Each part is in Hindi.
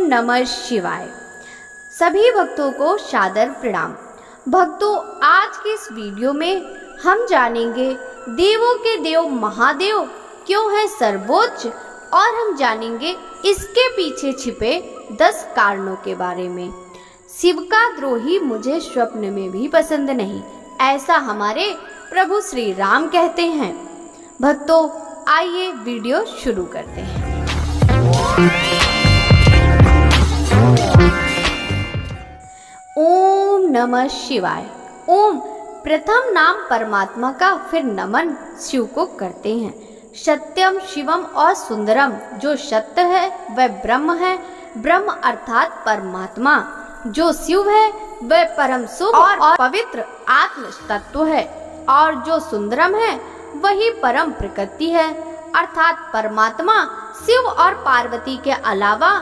नमः शिवाय। सभी भक्तों को सादर प्रणाम। भक्तों, आज के इस वीडियो में हम जानेंगे देवों के देव महादेव क्यों है सर्वोच्च, और हम जानेंगे इसके पीछे छिपे 10 कारणों के बारे में। शिव का द्रोही मुझे स्वप्न में भी पसंद नहीं, ऐसा हमारे प्रभु श्री राम कहते हैं। भक्तों, आइए वीडियो शुरू करते हैं। ओम नमः शिवाय। ओम प्रथम नाम परमात्मा का, फिर नमन शिव को करते हैं। सत्यम शिवम और सुंदरम, जो सत्य है वह ब्रह्म है। ब्रह्म अर्थात परमात्मा, जो शिव है वह परम शुभ और पवित्र आत्म तत्व है, और जो सुंदरम है वही परम प्रकृति है, अर्थात परमात्मा शिव और पार्वती के अलावा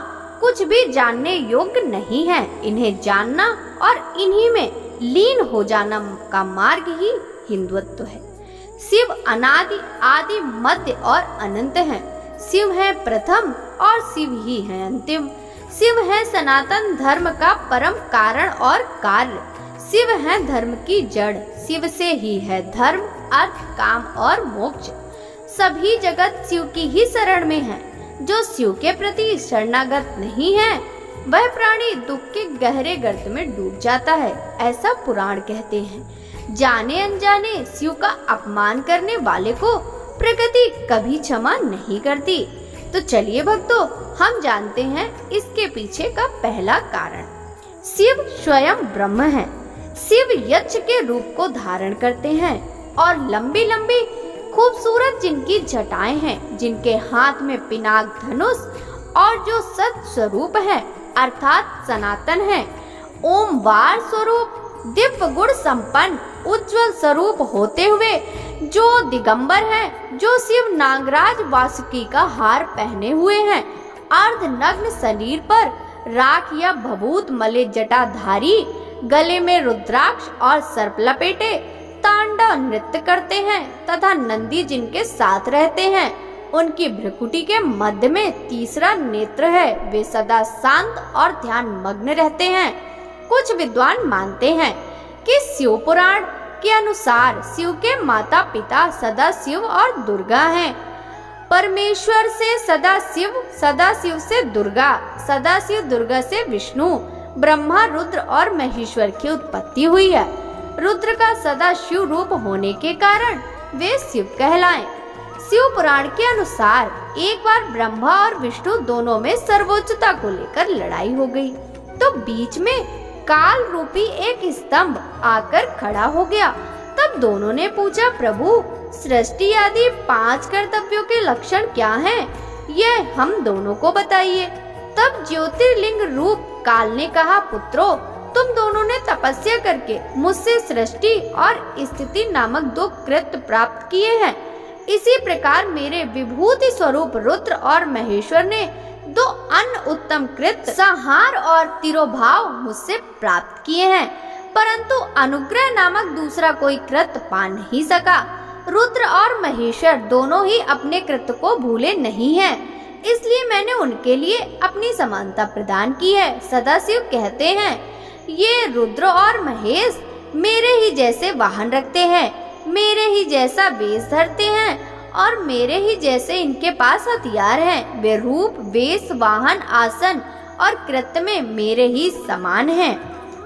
कुछ भी जानने योग्य नहीं है। इन्हें जानना और इन्हीं में लीन हो जाना का मार्ग ही हिंदुत्व है। शिव अनादि, आदि, मध्य और अनंत हैं। शिव है प्रथम और शिव ही है अंतिम। शिव है सनातन धर्म का परम कारण और कार्य। शिव है धर्म की जड़। शिव से ही है धर्म, अर्थ, काम और मोक्ष। सभी जगत शिव की ही शरण में है। जो शिव के प्रति शरणागत नहीं है वह प्राणी दुख के गहरे गर्त में डूब जाता है, ऐसा पुराण कहते हैं। जाने अनजाने शिव का अपमान करने वाले को प्रकृति कभी क्षमा नहीं करती। तो चलिए भक्तों, हम जानते हैं इसके पीछे का पहला कारण। शिव स्वयं ब्रह्म है। शिव यक्ष के रूप को धारण करते हैं और लंबी लंबी खूबसूरत जिनकी जटाएं हैं, जिनके हाथ में पिनाक धनुष, और जो सत स्वरूप है अर्थात सनातन है। ओमवार स्वरूप, दिव्य गुण संपन्न, उज्जवल स्वरूप होते हुए जो दिगंबर है, जो शिव नागराज वासुकी का हार पहने हुए हैं, अर्धनग्न शरीर पर राख या भभूत मले जटाधारी, गले में रुद्राक्ष और सर्प लपेटे तांडव नृत्य करते हैं, तथा नंदी जिनके साथ रहते हैं। उनकी भ्रुकुटी के मध्य में तीसरा नेत्र है। वे सदा शांत और ध्यान मग्न रहते हैं। कुछ विद्वान मानते हैं कि शिव पुराण के अनुसार शिव के माता पिता सदाशिव और दुर्गा हैं। परमेश्वर से सदाशिव, सदाशिव से दुर्गा, सदाशिव दुर्गा से विष्णु, ब्रह्मा, रुद्र और महेश्वर की उत्पत्ति हुई है। रुद्र का सदाशिव रूप होने के कारण वे शिव कहलाएं। शिव पुराण के अनुसार एक बार ब्रह्मा और विष्णु दोनों में सर्वोच्चता को लेकर लड़ाई हो गई, तो बीच में काल रूपी एक स्तंभ आकर खड़ा हो गया। तब दोनों ने पूछा, प्रभु सृष्टि आदि 5 कर्तव्यों के लक्षण क्या हैं? यह हम दोनों को बताइए। तब ज्योतिर्लिंग रूप काल ने कहा, पुत्रों, तुम दोनों ने तपस्या करके मुझसे सृष्टि और स्थिति नामक 2 कृत्य प्राप्त किए हैं। इसी प्रकार मेरे विभूति स्वरूप रुद्र और महेश्वर ने 2 अन्य उत्तम कृत्य, संहार और तिरोभाव मुझसे प्राप्त किए हैं, परंतु अनुग्रह नामक दूसरा कोई कृत्य पा नहीं सका। रुद्र और महेश्वर दोनों ही अपने कृत्य को भूले नहीं हैं, इसलिए मैंने उनके लिए अपनी समानता प्रदान की है। सदाशिव कहते हैं, ये रुद्र और महेश मेरे ही जैसे वाहन रखते हैं, मेरे ही जैसा वेश धरते हैं, और मेरे ही जैसे इनके पास हथियार हैं। वे रूप, वेश, वाहन, आसन और कृत्य में मेरे ही समान हैं।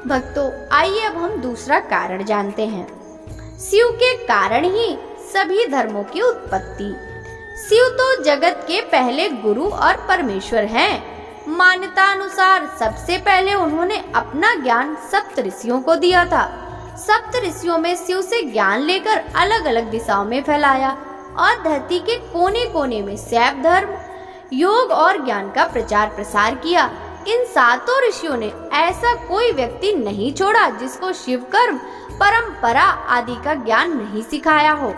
भक्तों, आइए अब हम दूसरा कारण जानते हैं। शिव के कारण ही सभी धर्मों की उत्पत्ति। शिव तो जगत के पहले गुरु और परमेश्वर हैं। मान्यता अनुसार सबसे पहले उन्होंने अपना ज्ञान सप्त ऋषियों को दिया था। सप्त ऋषियों में शिव से ज्ञान लेकर अलग अलग दिशाओं में फैलाया और धरती के कोने कोने में शैव धर्म, योग और ज्ञान का प्रचार प्रसार किया। इन 7 ऋषियों ने ऐसा कोई व्यक्ति नहीं छोड़ा जिसको शिव कर्म, परंपरा आदि का ज्ञान नहीं सिखाया हो।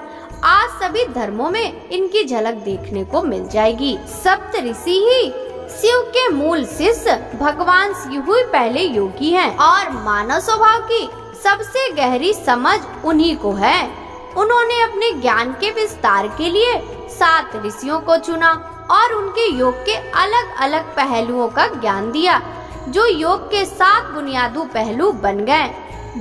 आज सभी धर्मों में इनकी झलक देखने को मिल जाएगी। सप्त ऋषि ही शिव के मूल शिष्य भगवान शिव ही पहले योगी हैं, और मानव स्वभाव की सबसे गहरी समझ उन्हीं को है। उन्होंने अपने ज्ञान के विस्तार के लिए 7 ऋषियों को चुना और उनके योग के अलग अलग पहलुओं का ज्ञान दिया, जो योग के 7 बुनियादी पहलू बन गए।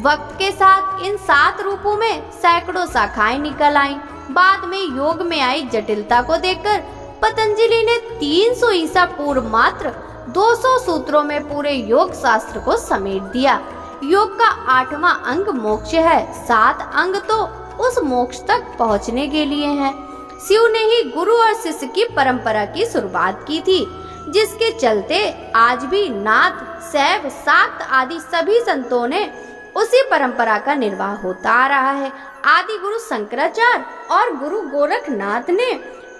वक्त के साथ इन 7 रूपों में सैकड़ों शाखाएं निकल आईं। बाद में योग में आई जटिलता को देखकर पतंजलि ने 300 ईसा पूर्व मात्र 200 सूत्रों में पूरे योग शास्त्र को समेट दिया। योग का 8वां अंग मोक्ष है। 7 अंग तो उस मोक्ष तक पहुंचने के लिए हैं। शिव ने ही गुरु और शिष्य की परंपरा की शुरुआत की थी, जिसके चलते आज भी नाथ, शैव, शाक्त आदि सभी संतों ने उसी परंपरा का निर्वाह होता आ रहा है। आदि गुरु शंकराचार्य और गुरु गोरखनाथ ने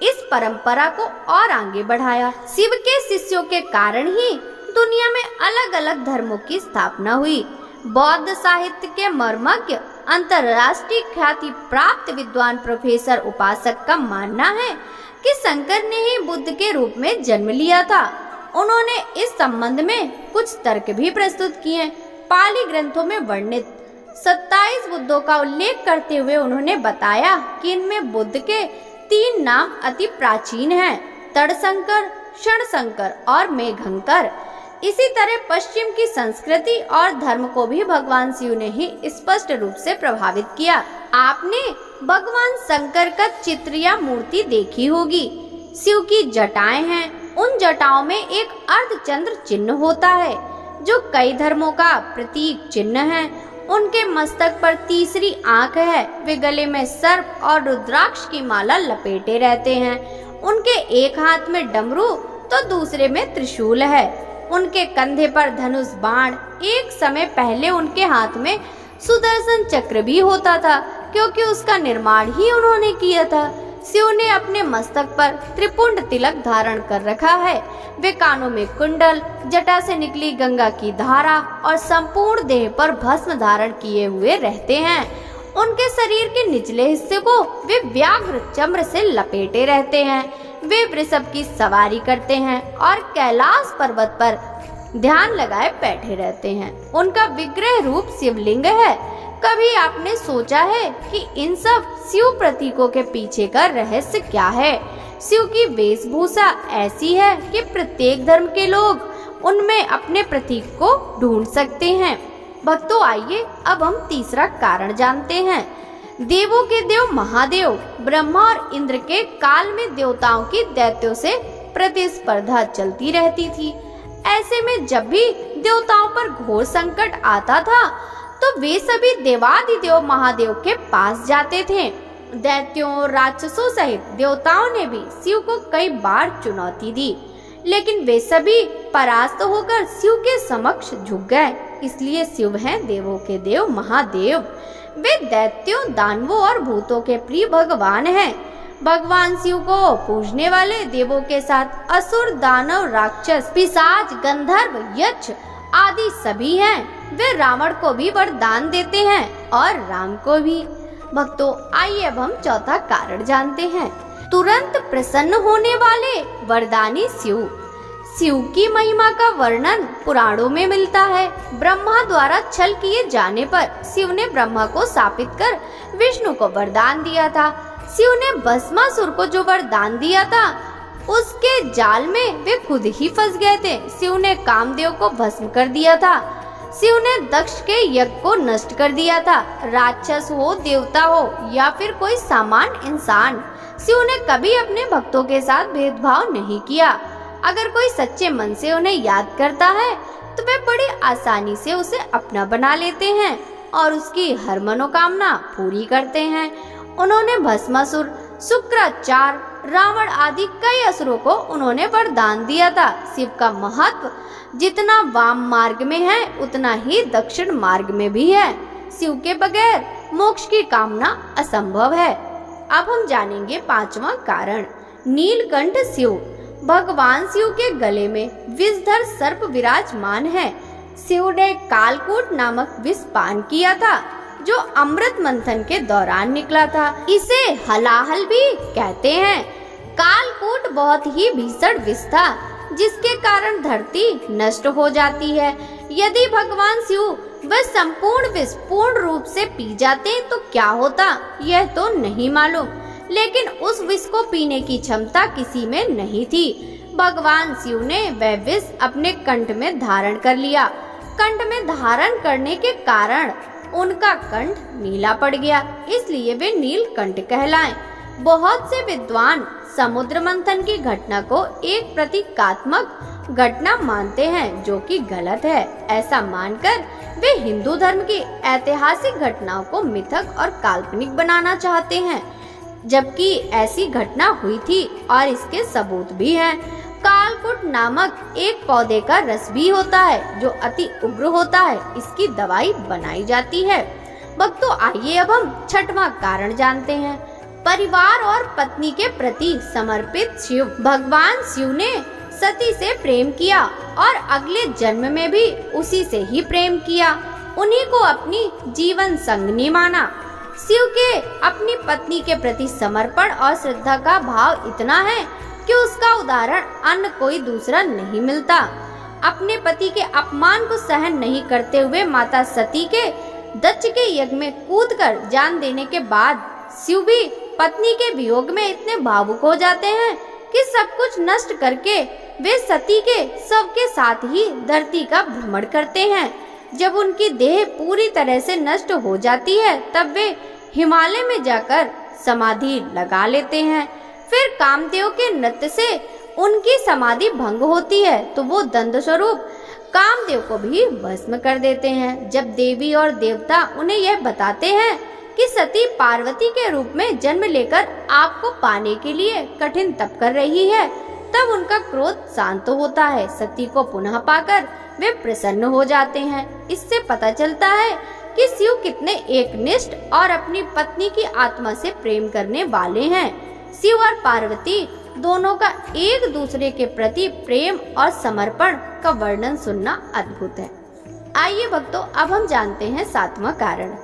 इस परंपरा को और आगे बढ़ाया। शिव के शिष्यों के कारण ही दुनिया में अलग अलग धर्मों की स्थापना हुई। बौद्ध साहित्य के मर्मज्ञ, अंतर्राष्ट्रीय ख्याति प्राप्त विद्वान प्रोफेसर उपासक का मानना है कि शंकर ने ही बुद्ध के रूप में जन्म लिया था। उन्होंने इस संबंध में कुछ तर्क भी प्रस्तुत किए। पाली ग्रंथों में वर्णित 27 बुद्धों का उल्लेख करते हुए उन्होंने बताया कि इनमें बुद्ध के 3 नाम अति प्राचीन हैं: तड़शंकर, क्षणशंकर और मेघंकर। इसी तरह पश्चिम की संस्कृति और धर्म को भी भगवान शिव ने ही स्पष्ट रूप से प्रभावित किया। आपने भगवान शंकर का चित्र या मूर्ति देखी होगी। शिव की जटाएं हैं। उन जटाओं में एक अर्धचंद्र चिन्ह होता है, जो कई धर्मों का प्रतीक चिन्ह है। उनके मस्तक पर तीसरी आंख है। वे गले में सर्प और रुद्राक्ष की माला लपेटे रहते हैं। उनके एक हाथ में डमरू तो दूसरे में त्रिशूल है। उनके कंधे पर धनुष बाण। एक समय पहले उनके हाथ में सुदर्शन चक्र भी होता था, क्योंकि उसका निर्माण ही उन्होंने किया था। शिव ने अपने मस्तक पर त्रिपुंड तिलक धारण कर रखा है। वे कानों में कुंडल, जटा से निकली गंगा की धारा और संपूर्ण देह पर भस्म धारण किए हुए रहते हैं। उनके शरीर के निचले हिस्से को वे व्याघ्र चम्र से लपेटे रहते हैं। वे वृषभ की सवारी करते हैं और कैलाश पर्वत पर ध्यान लगाए बैठे रहते हैं। उनका विग्रह रूप शिवलिंग है। कभी आपने सोचा है कि इन सब शिव प्रतीकों के पीछे का रहस्य क्या है? शिव की वेशभूषा ऐसी है कि प्रत्येक धर्म के लोग उनमें अपने प्रतीक को ढूंढ सकते हैं। भक्तों, आइए अब हम तीसरा कारण जानते हैं। देवों के देव महादेव ब्रह्मा और इंद्र के काल में देवताओं की दैत्यों से प्रतिस्पर्धा चलती रहती थी। ऐसे में जब भी देवताओं पर घोर संकट आता था तो वे सभी देवादिदेव महादेव के पास जाते थे। दैत्यों, राक्षसों सहित देवताओं ने भी शिव को कई बार चुनौती दी, लेकिन वे सभी परास्त होकर शिव के समक्ष झुक गए। इसलिए शिव हैं देवों के देव महादेव। वे दैत्यों, दानवों और भूतों के प्रिय भगवान हैं। भगवान शिव को पूजने वाले देवों के साथ असुर, दानव, राक्षस, पिशाच, गंधर्व, यक्ष आदि सभी हैं। वे रावण को भी वरदान देते हैं और राम को भी। भक्तों, आइए अब हम चौथा कारण जानते हैं। तुरंत प्रसन्न होने वाले वरदानी शिव। शिव की महिमा का वर्णन पुराणों में मिलता है। ब्रह्मा द्वारा छल किए जाने पर शिव ने ब्रह्मा को शापित कर विष्णु को वरदान दिया था। शिव ने भस्मासुर को जो वरदान दिया था, उसके जाल में वे खुद ही फंस गए थे। शिव ने कामदेव को भस्म कर दिया था। शिव ने दक्ष के यज्ञ को नष्ट कर दिया था। राक्षस हो, देवता हो या फिर कोई सामान्य इंसान, शिव ने कभी अपने भक्तों के साथ भेदभाव नहीं किया। अगर कोई सच्चे मन से उन्हें याद करता है तो वे बड़ी आसानी से उसे अपना बना लेते हैं और उसकी हर मनोकामना पूरी करते हैं। उन्होंने भस्मासुर, शुक्राचार्य, रावण आदि कई असुरों को उन्होंने वरदान दिया था। शिव का महत्व जितना वाम मार्ग में है उतना ही दक्षिण मार्ग में भी है। शिव के बगैर मोक्ष की कामना असंभव है। अब हम जानेंगे पांचवा कारण। नीलकंठ शिव। भगवान शिव के गले में विषधर सर्प विराजमान है। शिव ने कालकूट नामक विष पान किया था, जो अमृत मंथन के दौरान निकला था। इसे हलाहल भी कहते हैं। कालकूट बहुत ही भीषण विष था, जिसके कारण धरती नष्ट हो जाती है। यदि भगवान शिव वह संपूर्ण विष पूर्ण रूप से पी जाते तो क्या होता, यह तो नहीं मालूम, लेकिन उस विष को पीने की क्षमता किसी में नहीं थी। भगवान शिव ने वह विष अपने कंठ में धारण कर लिया। कंठ में धारण करने के कारण उनका कंठ नीला पड़ गया, इसलिए वे नीलकंठ कहलाए। बहुत से विद्वान समुद्र मंथन की घटना को एक प्रतीकात्मक घटना मानते हैं, जो कि गलत है। ऐसा मानकर वे हिंदू धर्म की ऐतिहासिक घटनाओं को मिथक और काल्पनिक बनाना चाहते हैं, जबकि ऐसी घटना हुई थी और इसके सबूत भी हैं। कालकुट नामक एक पौधे का रस भी होता है, जो अति उग्र होता है। इसकी दवाई बनाई जाती है। भक्तों, आइए अब हम छठवां कारण जानते हैं। परिवार और पत्नी के प्रति समर्पित शिव। भगवान शिव ने सती से प्रेम किया और अगले जन्म में भी उसी से ही प्रेम किया। उन्हीं को अपनी जीवन संगनी माना। शिव के अपनी पत्नी के प्रति समर्पण और श्रद्धा का भाव इतना है कि उसका उदाहरण अन्य कोई दूसरा नहीं मिलता। अपने पति के अपमान को सहन नहीं करते हुए माता सती के दक्ष के यज्ञ में कूदकर जान देने के बाद शिव भी पत्नी के वियोग में इतने भावुक हो जाते हैं कि सब कुछ नष्ट करके वे सती के शव के साथ ही धरती का भ्रमण करते हैं। जब उनकी देह पूरी तरह से नष्ट हो जाती है, तब वे हिमालय में जाकर समाधि लगा लेते हैं। फिर कामदेव के नृत्य से उनकी समाधि भंग होती है, तो वो दंड स्वरूप कामदेव को भी भस्म कर देते हैं। जब देवी और देवता उन्हें यह बताते हैं कि सती पार्वती के रूप में जन्म लेकर आपको पाने के लिए कठिन तप कर रही है, तब उनका क्रोध शांत होता है। सती को पुनः पाकर वे प्रसन्न हो जाते हैं। इससे पता चलता है कि शिव कितने एकनिष्ठ और अपनी पत्नी की आत्मा से प्रेम करने वाले हैं। शिव और पार्वती दोनों का एक दूसरे के प्रति प्रेम और समर्पण का वर्णन सुनना अद्भुत है। आइए भक्तों, अब हम जानते हैं सातवां कारण।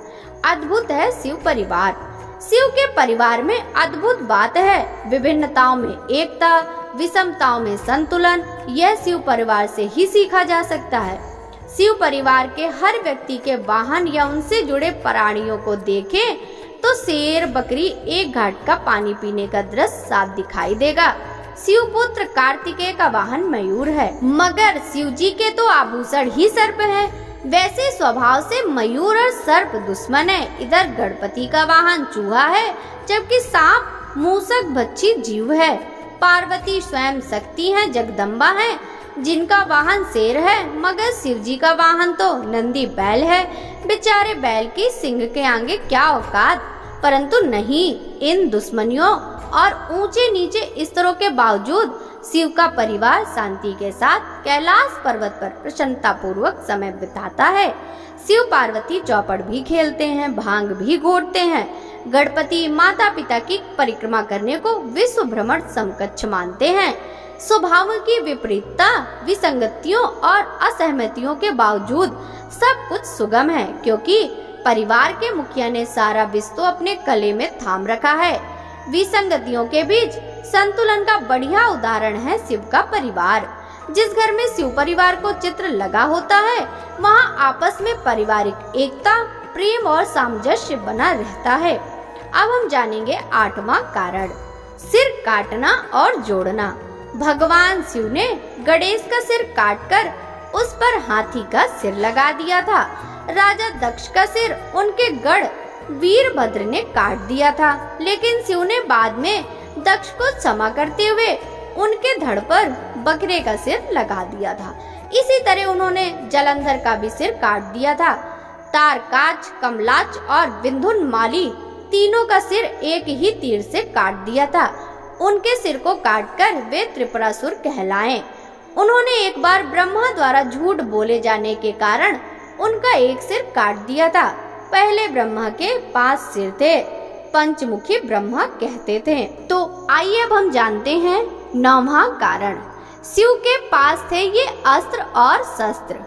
अद्भुत है शिव परिवार। शिव के परिवार में अद्भुत बात है विभिन्नताओं में एकता, विषमताओं में संतुलन। यह शिव परिवार से ही सीखा जा सकता है। शिव परिवार के हर व्यक्ति के वाहन या उनसे जुड़े प्राणियों को देखें तो शेर, बकरी, एक घाट का पानी पीने का दृश्य साफ दिखाई देगा। शिव पुत्र कार्तिकेय का वाहन मयूर है, मगर शिव जी के तो आभूषण ही सर्प है। वैसे स्वभाव से मयूर और सर्प दुश्मन है। इधर गणपति का वाहन चूहा है, जबकि सांप मूसक भक्षी जीव है। पार्वती स्वयं शक्ति है, जगदम्बा है, जिनका वाहन शेर है, मगर शिव जी का वाहन तो नंदी बैल है। बेचारे बैल की सिंह के आगे क्या औकात, परंतु नहीं, इन दुश्मनियों और ऊंचे नीचे स्तरों के बावजूद शिव का परिवार शांति के साथ कैलाश पर्वत पर प्रसन्नता पूर्वक समय बिताता है। शिव पार्वती चौपड़ भी खेलते हैं, भांग भी घोटते हैं। गणपति माता पिता की परिक्रमा करने को विश्व भ्रमण समकक्ष मानते हैं। स्वभाव की विपरीतता, विसंगतियों और असहमतियों के बावजूद सब कुछ सुगम है, क्योंकि परिवार के मुखिया ने सारा विश्व अपने गले में थाम रखा है। विसंगतियों के बीच संतुलन का बढ़िया उदाहरण है शिव का परिवार। जिस घर में शिव परिवार को चित्र लगा होता है, वहाँ आपस में पारिवारिक एकता, प्रेम और सामंजस्य बना रहता है। अब हम जानेंगे आठवां कारण, सिर काटना और जोड़ना। भगवान शिव ने गणेश का सिर काटकर उस पर हाथी का सिर लगा दिया था। राजा दक्ष का सिर उनके गढ़ वीरभद्र ने काट दिया था, लेकिन शिव ने बाद में दक्ष को क्षमा करते हुए उनके धड़ पर बकरे का सिर लगा दिया था। इसी तरह उन्होंने जलंधर का भी सिर काट दिया था। तारकाच, कमलाच और विंध्युन्माली तीनों का सिर एक ही तीर से काट दिया था। उनके सिर को काटकर वे त्रिपुरासुर कहलाए। उन्होंने एक बार ब्रह्मा द्वारा झूठ बोले जाने के कारण उनका एक सिर काट दिया था। पहले ब्रह्मा के 5 सिर थे, पंचमुखी ब्रह्मा कहते थे। तो आइए अब हम जानते हैं 9वां कारण। शिव के पास थे ये अस्त्र और शस्त्र।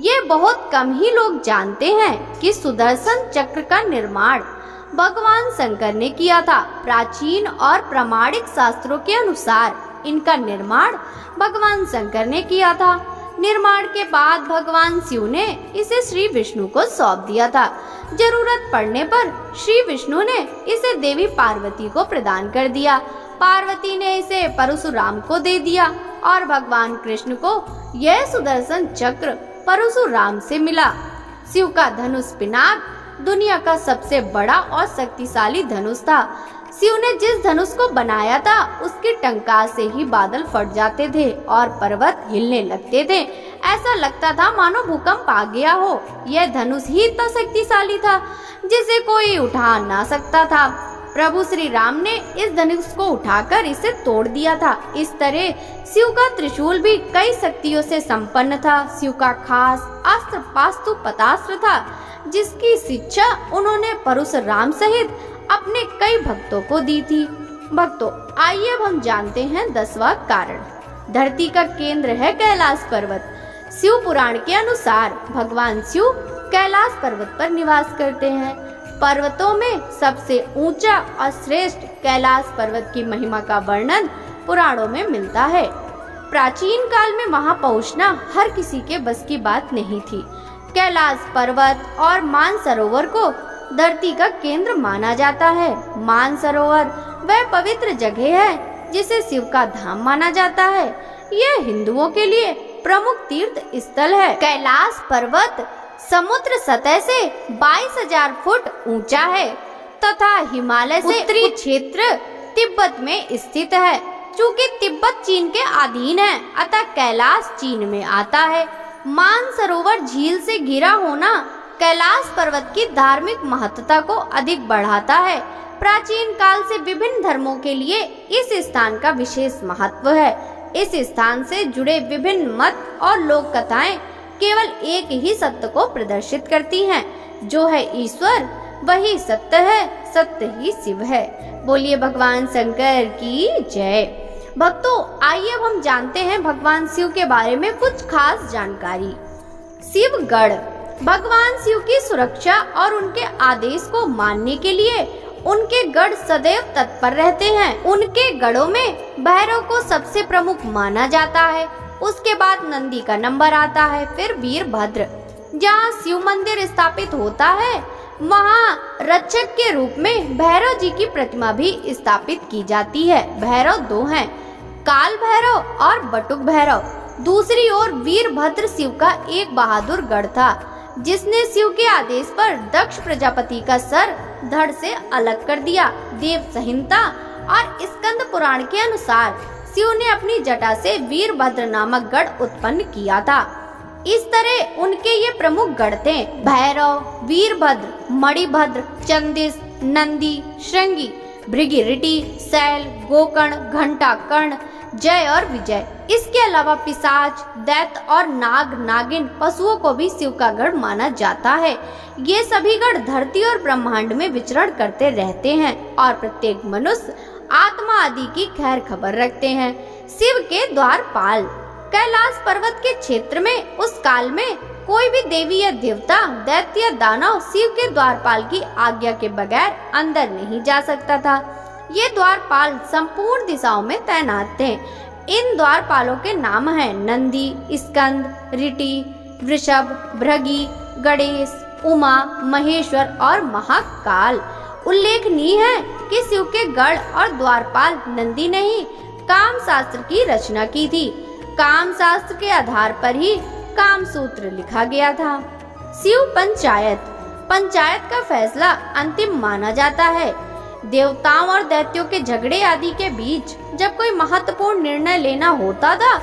ये बहुत कम ही लोग जानते हैं कि सुदर्शन चक्र का निर्माण भगवान शंकर ने किया था। प्राचीन और प्रामाणिक शास्त्रों के अनुसार इनका निर्माण भगवान शंकर ने किया था। निर्माण के बाद भगवान शिव ने इसे श्री विष्णु को सौंप दिया था। जरूरत पड़ने पर श्री विष्णु ने इसे देवी पार्वती को प्रदान कर दिया। पार्वती ने इसे परशुराम को दे दिया और भगवान कृष्ण को यह सुदर्शन चक्र परशुराम से मिला। शिव का धनुष पिनाक दुनिया का सबसे बड़ा और शक्तिशाली धनुष था। शिव ने जिस धनुष को बनाया था उसकी टंकार से ही बादल फट जाते थे और पर्वत हिलने लगते थे। ऐसा लगता था मानो भूकंप आ गया हो। यह धनुष ही इतना शक्तिशाली था जिसे कोई उठा ना सकता था। प्रभु श्री राम ने इस धनुष को उठाकर इसे तोड़ दिया था। इस तरह शिव का त्रिशूल भी कई शक्तियों से संपन्न था। शिव का खास अस्त्र पाशुपतास्त्र था जिसकी शिक्षा उन्होंने परशुराम सहित अपने कई भक्तों को दी थी। भक्तों, आइए अब हम जानते हैं 10वां कारण। धरती का केंद्र है कैलाश पर्वत। शिव पुराण के अनुसार भगवान शिव कैलाश पर्वत पर निवास करते हैं। पर्वतों में सबसे ऊंचा और श्रेष्ठ कैलाश पर्वत की महिमा का वर्णन पुराणों में मिलता है। प्राचीन काल में वहां पहुंचना हर किसी के बस की बात नहीं थी। कैलाश पर्वत और मानसरोवर को धरती का केंद्र माना जाता है। मानसरोवर वह पवित्र जगह है जिसे शिव का धाम माना जाता है। यह हिंदुओं के लिए प्रमुख तीर्थ स्थल है। कैलाश पर्वत समुद्र सतह से 22,000 फुट ऊंचा है तथा हिमालय से उत्तरी क्षेत्र तिब्बत में स्थित है। चूँकि तिब्बत चीन के अधीन है अतः कैलाश चीन में आता है। मानसरोवर झील से घिरा होना कैलाश पर्वत की धार्मिक महत्ता को अधिक बढ़ाता है। प्राचीन काल से विभिन्न धर्मों के लिए इस स्थान का विशेष महत्व है। इस स्थान से जुड़े विभिन्न मत और लोक कथाएं केवल एक ही सत्य को प्रदर्शित करती हैं, जो है ईश्वर वही सत्य है, सत्य ही शिव है। बोलिए भगवान शंकर की जय। भक्तों, आइए अब हम जानते हैं भगवान शिव के बारे में कुछ खास जानकारी। शिवगढ़ भगवान शिव की सुरक्षा और उनके आदेश को मानने के लिए उनके गढ़ सदैव तत्पर रहते हैं। उनके गढ़ों में भैरव को सबसे प्रमुख माना जाता है। उसके बाद नंदी का नंबर आता है, फिर वीरभद्र। जहाँ शिव मंदिर स्थापित होता है वहाँ रक्षक के रूप में भैरव जी की प्रतिमा भी स्थापित की जाती है। भैरव दो हैं, काल भैरव और बटुक भैरव। दूसरी ओर वीरभद्र शिव का एक बहादुर गढ़ था जिसने शिव के आदेश पर दक्ष प्रजापति का सर धड़ से अलग कर दिया। देव संहिता और स्कंद पुराण के अनुसार शिव ने अपनी जटा से वीरभद्र नामक गढ़ उत्पन्न किया था। इस तरह उनके ये प्रमुख गढ़ थे: भैरव, वीरभद्र, मणिभद्र, चंदिस, नंदी, श्रृंगी, भृगिरिटी, शैल, गोकर्ण, घंटाकर्ण, जय और विजय। इसके अलावा पिशाच, दैत्य और नाग नागिन पशुओं को भी शिव का गढ़ माना जाता है। ये सभी गढ़ धरती और ब्रह्मांड में विचरण करते रहते हैं और प्रत्येक मनुष्य आत्मा आदि की खैर खबर रखते हैं। शिव के द्वारपाल कैलाश पर्वत के क्षेत्र में उस काल में कोई भी देवी या देवता, दैत्य या दानव शिव के द्वारपाल की आज्ञा के बगैर अंदर नहीं जा सकता था। ये द्वारपाल संपूर्ण दिशाओं में तैनात थे। इन द्वारपालों के नाम हैं नंदी, स्कंद, ऋटि, वृषभ, भृगि, गणेश, उमा, महेश्वर और महाकाल। उल्लेखनीय है कि शिव के गढ़ और द्वारपाल नंदी ने ही काम शास्त्र की रचना की थी। काम शास्त्र के आधार पर ही काम सूत्र लिखा गया था। शिव पंचायत का फैसला अंतिम माना जाता है। देवताओं और दैत्यों के झगड़े आदि के बीच जब कोई महत्वपूर्ण निर्णय लेना होता था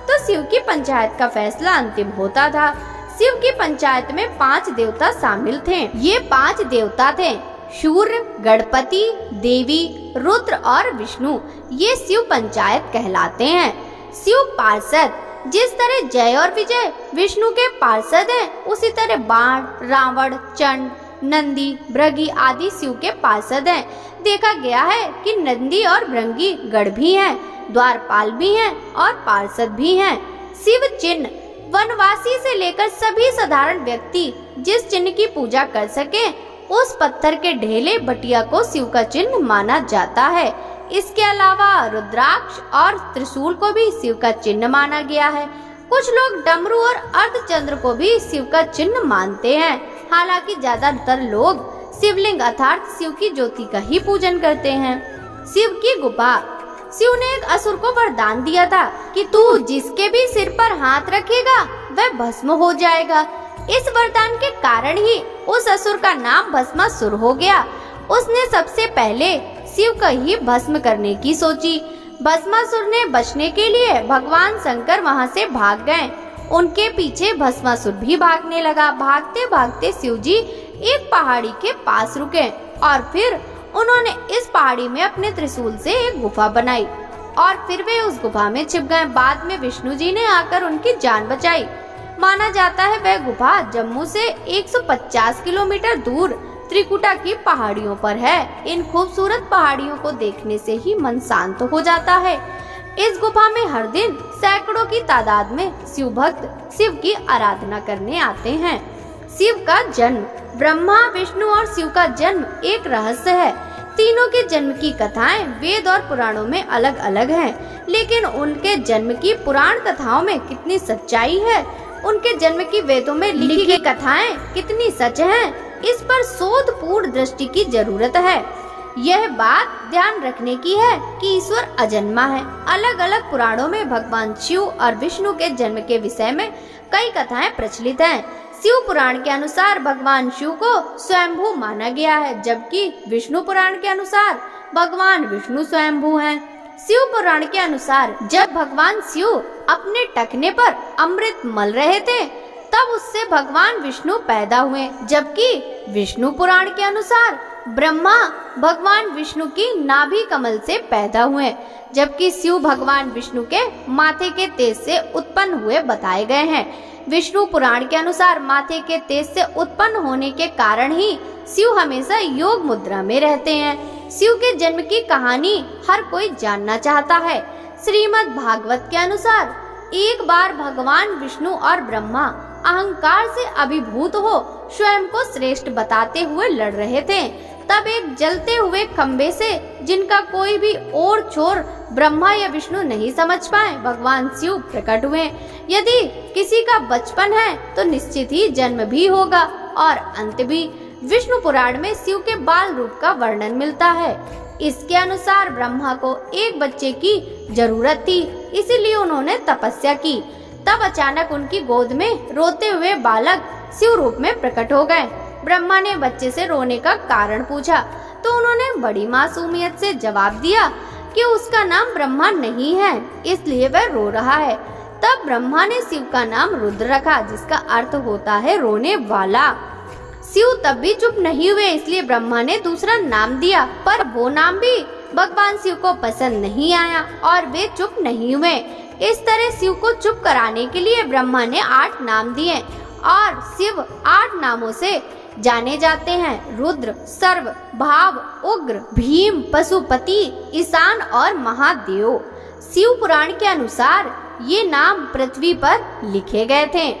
तो शिव की पंचायत का फैसला अंतिम होता था। शिव की पंचायत में 5 देवता शामिल थे। ये 5 देवता थे सूर्य, गणपति, देवी, रुद्र और विष्णु। ये शिव पंचायत कहलाते हैं। शिव पार्षद, जिस तरह जय और विजय विष्णु के पार्षद हैं, उसी तरह बाण, रावण, चंड, नंदी, भृगि आदि शिव के पार्षद हैं। देखा गया है कि नंदी और भृंगी गढ़ भी हैं, द्वारपाल भी हैं और पार्षद भी हैं। शिव चिन्ह वनवासी से लेकर सभी साधारण व्यक्ति जिस चिन्ह की पूजा कर सके उस पत्थर के ढेले बटिया को शिव का चिन्ह माना जाता है। इसके अलावा रुद्राक्ष और त्रिशूल को भी शिव का चिन्ह माना गया है। कुछ लोग डमरू और अर्धचंद्र को भी शिव का चिन्ह मानते हैं। हालांकि ज्यादातर लोग शिवलिंग अर्थात शिव की ज्योति का ही पूजन करते हैं। शिव की गुफा। शिव ने एक असुर को वरदान दिया था कि तू जिसके भी सिर पर हाथ रखेगा वह भस्म हो जाएगा। इस वरदान के कारण ही उस असुर का नाम भस्मासुर हो गया। उसने सबसे पहले शिव का ही भस्म करने की सोची। भस्मासुर ने बचने के लिए भगवान शंकर वहां से भाग गए। उनके पीछे भस्मासुर भी भागने लगा। भागते भागते शिव जी एक पहाड़ी के पास रुके और फिर उन्होंने इस पहाड़ी में अपने त्रिशूल से एक गुफा बनाई और फिर वे उस गुफा में छिप गए। बाद में विष्णु जी ने आकर उनकी जान बचाई। माना जाता है वह गुफा जम्मू से 150 किलोमीटर दूर त्रिकुटा की पहाड़ियों पर है। इन खूबसूरत पहाड़ियों को देखने से ही मन शांत हो जाता है। इस गुफा में हर दिन सैकड़ों की तादाद में शिव भक्त शिव की आराधना करने आते हैं। शिव का जन्म। ब्रह्मा, विष्णु और शिव का जन्म एक रहस्य है। तीनों के जन्म की कथाएं वेद और पुराणों में अलग अलग हैं, लेकिन उनके जन्म की पुराण कथाओं में कितनी सच्चाई है, उनके जन्म की वेदों में लिखी गई कथाएं कितनी सच हैं, इस पर शोधपूर्ण दृष्टि की जरूरत है। यह बात ध्यान रखने की है कि ईश्वर अजन्मा है। अलग अलग पुराणों में भगवान शिव और विष्णु के जन्म के विषय में कई कथाएं प्रचलित हैं। शिव पुराण के अनुसार भगवान शिव को स्वयंभू माना गया है, जबकि विष्णु पुराण के अनुसार भगवान विष्णु स्वयंभू हैं। शिव पुराण के अनुसार जब भगवान शिव अपने टखने पर अमृत मल रहे थे तब उससे भगवान विष्णु पैदा हुए, जबकि विष्णु पुराण के अनुसार ब्रह्मा भगवान विष्णु की नाभि कमल से पैदा हुए, जबकि शिव भगवान विष्णु के माथे के तेज से उत्पन्न हुए बताए गए हैं। विष्णु पुराण के अनुसार माथे के तेज से उत्पन्न होने के कारण ही शिव हमेशा योग मुद्रा में रहते हैं। शिव के जन्म की कहानी हर कोई जानना चाहता है। श्रीमद् भागवत के अनुसार एक बार भगवान विष्णु और ब्रह्मा अहंकार से अभिभूत हो स्वयं को श्रेष्ठ बताते हुए लड़ रहे थे। तब एक जलते हुए खंबे से, जिनका कोई भी और छोर ब्रह्मा या विष्णु नहीं समझ पाए, भगवान शिव प्रकट हुए। यदि किसी का बचपन है तो निश्चित ही जन्म भी होगा और अंत भी। विष्णु पुराण में शिव के बाल रूप का वर्णन मिलता है। इसके अनुसार ब्रह्मा को एक बच्चे की जरूरत थी, इसीलिए उन्होंने तपस्या की। तब अचानक उनकी गोद में रोते हुए बालक शिव रूप में प्रकट हो गए। ब्रह्मा ने बच्चे से रोने का कारण पूछा तो उन्होंने बड़ी मासूमियत से जवाब दिया कि उसका नाम ब्रह्मा नहीं है, इसलिए वह रो रहा है। तब ब्रह्मा ने शिव का नाम रुद्र रखा, जिसका अर्थ होता है रोने वाला। शिव तब भी चुप नहीं हुए, इसलिए ब्रह्मा ने दूसरा नाम दिया, पर वो नाम भी भगवान शिव को पसंद नहीं आया और वे चुप नहीं हुए। इस तरह शिव को चुप कराने के लिए ब्रह्मा ने 8 नाम दिए और शिव 8 नामों से जाने जाते हैं। रुद्र, सर्व, भाव, उग्र, भीम, पशुपति, ईशान और महादेव। शिव पुराण के अनुसार ये नाम पृथ्वी पर लिखे गए थे।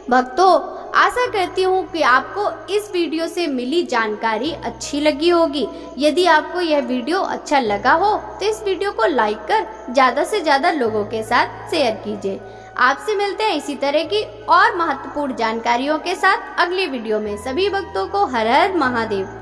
भक्तों, आशा करती हूँ कि आपको इस वीडियो से मिली जानकारी अच्छी लगी होगी। यदि आपको यह वीडियो अच्छा लगा हो तो इस वीडियो को लाइक कर ज़्यादा से ज़्यादा लोगों के साथ शेयर कीजिए। आपसे मिलते हैं इसी तरह की और महत्वपूर्ण जानकारियों के साथ अगली वीडियो में। सभी भक्तों को हर हर महादेव।